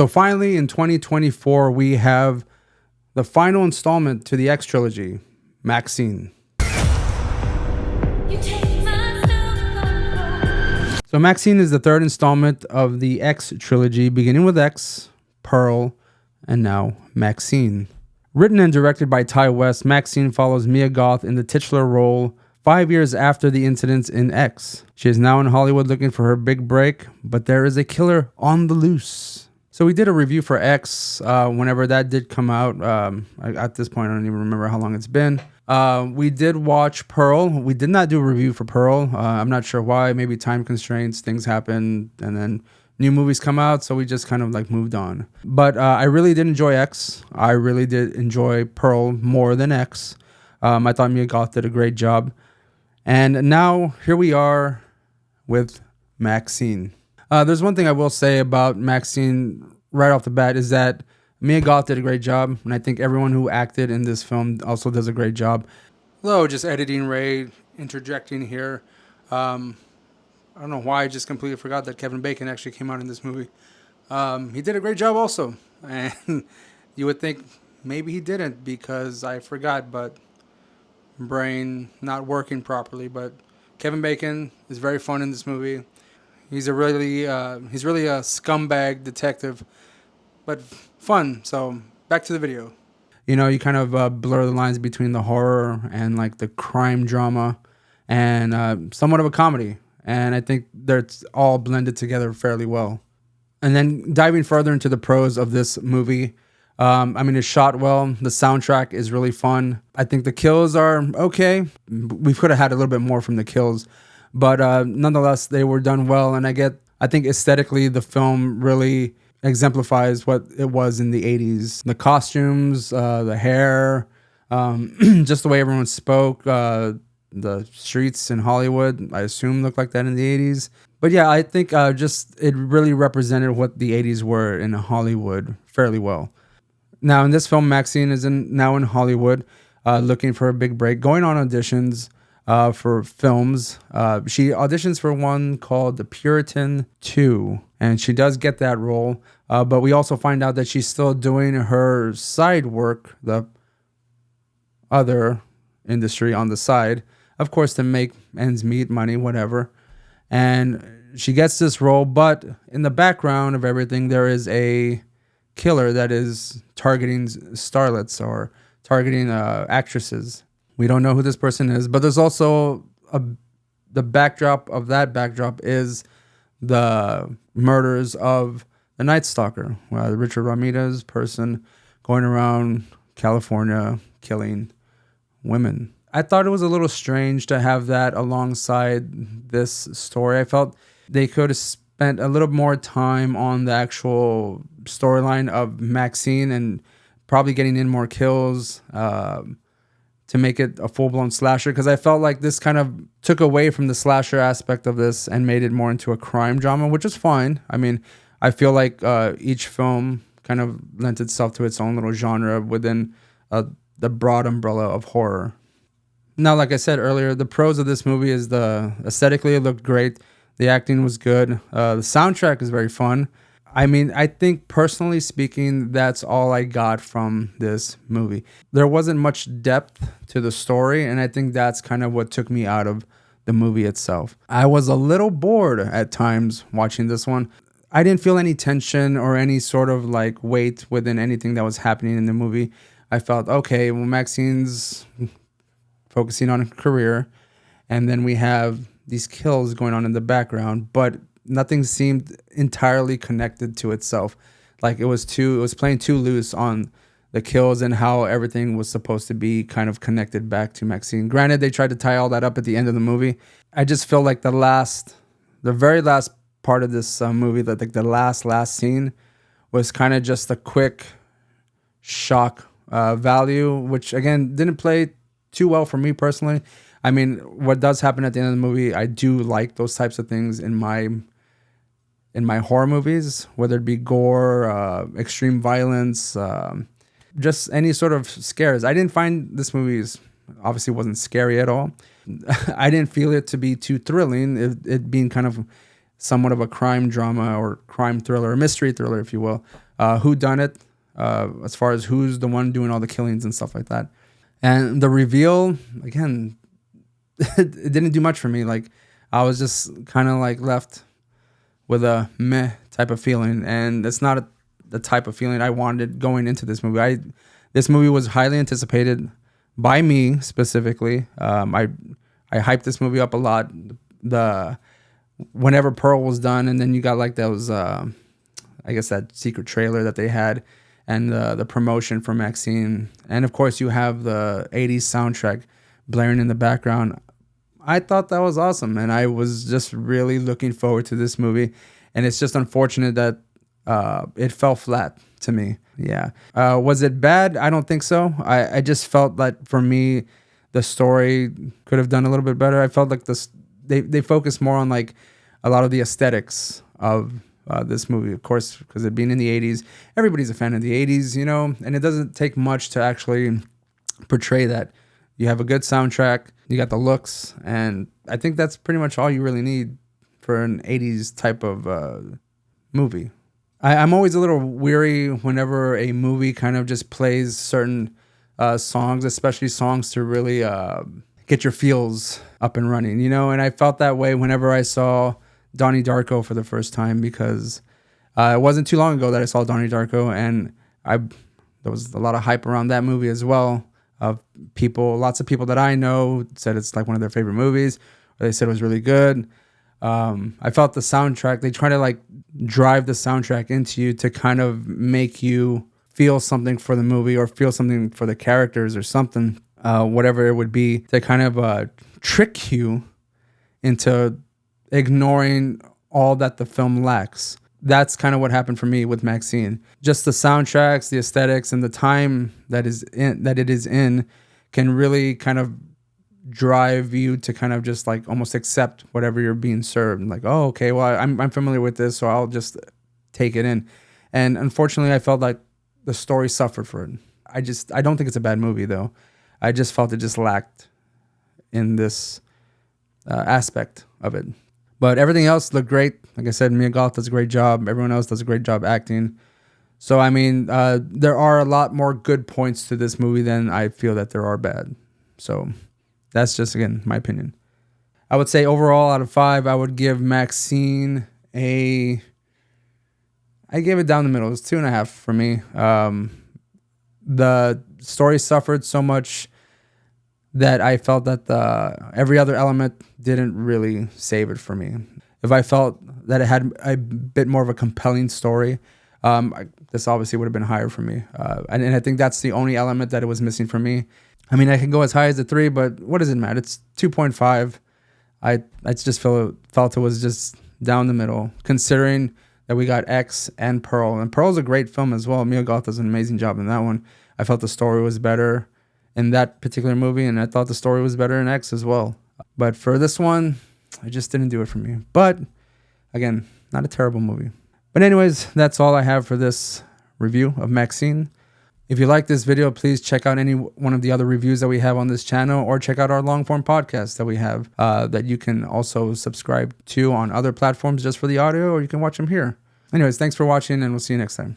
So finally, in 2024, we have the final installment to the X trilogy, MaXXXine. So MaXXXine is the third installment of the X trilogy, beginning with X, Pearl, and now MaXXXine. Written and directed by Ty West, MaXXXine follows Mia Goth in the titular role 5 years after the incidents in X. She is now in Hollywood looking for her big break, but there is a killer on the loose. So we did a review for X whenever that did come out. At this point, I don't even remember how long it's been. We did watch Pearl. We did not do a review for Pearl. I'm not sure why. Maybe time constraints, things happen, and then new movies come out, so we just kind of like moved on. But I really did enjoy X. I really did enjoy Pearl more than X. I thought Mia Goth did a great job. And now here we are with MaXXXine. There's one thing I will say about MaXXXine right off the bat is that Mia Goth did a great job, and I think everyone who acted in this film also does a great job. Hello, just editing Ray, interjecting here. I don't know why I just completely forgot that Kevin Bacon actually came out in this movie. He did a great job also, and you would think maybe he didn't because I forgot, but brain not working properly. But Kevin Bacon is very fun in this movie. He's really a scumbag detective, but fun. So back to the video. You know, you kind of blur the lines between the horror and like the crime drama and somewhat of a comedy. And I think they're all blended together fairly well. And then diving further into the pros of this movie, I mean, it's shot well. The soundtrack is really fun. I think the kills are okay. We could have had a little bit more from the kills, but nonetheless, they were done well. And I think aesthetically, the film really exemplifies what it was in the 80s. The costumes, the hair, just the way everyone spoke, the streets in Hollywood, I assume, looked like that in the 80s. But yeah, I think it really represented what the 80s were in Hollywood fairly well. Now, in this film, MaXXXine is now in Hollywood, looking for a big break, going on auditions for films. She auditions for one called The Puritan 2, and she does get that role. But we also find out that she's still doing her side work, the other industry on the side, of course, to make ends meet, money, whatever. And she gets this role, but in the background of everything, there is a killer that is targeting starlets or targeting actresses. We don't know who this person is, but there's also the backdrop of that backdrop is the murders of the Night Stalker, the Richard Ramirez person going around California killing women. I thought it was a little strange to have that alongside this story. I felt they could have spent a little more time on the actual storyline of MaXXXine and probably getting in more kills to make it a full-blown slasher, because I felt like this kind of took away from the slasher aspect of this and made it more into a crime drama, which is fine. I mean, I feel like each film kind of lent itself to its own little genre within the broad umbrella of horror. Now, like I said earlier, the pros of this movie is aesthetically it looked great. The acting was good. The soundtrack is very fun. I mean, I think personally speaking, that's all I got from this movie. There wasn't much depth to the story, and I think that's kind of what took me out of the movie itself. I was a little bored at times watching this one. I didn't feel any tension or any sort of like weight within anything that was happening in the movie. I felt, okay, well, MaXXXine's focusing on her career, and then we have these kills going on in the background, but nothing seemed entirely connected to itself. Like it was playing too loose on the kills and how everything was supposed to be kind of connected back to MaXXXine. Granted, they tried to tie all that up at the end of the movie. I just feel like the very last part of this movie, that like the last scene was kind of just a quick shock value, which again didn't play too well for me personally. I mean, what does happen at the end of the movie, I do like those types of things in my horror movies, whether it be gore, extreme violence, just any sort of scares. I didn't find this movie obviously wasn't scary at all. I didn't feel it to be too thrilling, it being kind of somewhat of a crime drama or crime thriller, or mystery thriller, if you will. Who done it? As far as who's the one doing all the killings and stuff like that. And the reveal, again, it didn't do much for me. Like, I was just kind of like left with a meh type of feeling, and it's not the type of feeling I wanted going into this movie. This movie was highly anticipated by me specifically. I hyped this movie up a lot. Whenever Pearl was done, and then you got like those, I guess that secret trailer that they had, and the promotion for MaXXXine, and of course you have the 80s soundtrack blaring in the background. I thought that was awesome, and I was just really looking forward to this movie. And it's just unfortunate that it fell flat to me. Yeah. Was it bad? I don't think so. I just felt that for me, the story could have done a little bit better. I felt like they focused more on like a lot of the aesthetics of this movie, of course, because it being in the 80s, everybody's a fan of the 80s, you know, and it doesn't take much to actually portray that. You have a good soundtrack, you got the looks, and I think that's pretty much all you really need for an 80s type of movie. I'm always a little weary whenever a movie kind of just plays certain songs, especially songs to really get your feels up and running, you know? And I felt that way whenever I saw Donnie Darko for the first time, because it wasn't too long ago that I saw Donnie Darko, and there was a lot of hype around that movie as well. Lots of people that I know said it's like one of their favorite movies, or they said it was really good. I felt the soundtrack, they try to like drive the soundtrack into you to kind of make you feel something for the movie or feel something for the characters or something, whatever it would be, to kind of trick you into ignoring all that the film lacks. That's kind of what happened for me with MaXXXine. Just the soundtracks, the aesthetics, and the time that it is in can really kind of drive you to kind of just like almost accept whatever you're being served. Like, oh, okay, well, I'm familiar with this, so I'll just take it in. And unfortunately, I felt like the story suffered for it. I don't think it's a bad movie though. I just felt it just lacked in this aspect of it. But everything else looked great. Like I said, Mia Goth does a great job. Everyone else does a great job acting. So, I mean, there are a lot more good points to this movie than I feel that there are bad. So that's just, again, my opinion. I would say overall, out of 5, I would give MaXXXine I gave it down the middle. It's 2.5 for me. The story suffered so much that I felt that every other element didn't really save it for me. If I felt that it had a bit more of a compelling story, this obviously would have been higher for me. And I think that's the only element that it was missing for me. I mean, I can go as high as a 3, but what does it matter? It's 2.5. I just felt it was just down the middle, considering that we got X and Pearl. And Pearl's a great film as well. Mia Goth does an amazing job in that one. I felt the story was better in that particular movie, and I thought the story was better in X as well. But for this one, it just didn't do it for me. But again, not a terrible movie. But anyways, that's all I have for this review of MaXXXine. If you like this video, please check out any one of the other reviews that we have on this channel, or check out our long form podcast that we have that you can also subscribe to on other platforms just for the audio, or you can watch them here. Anyways, thanks for watching, and we'll see you next time.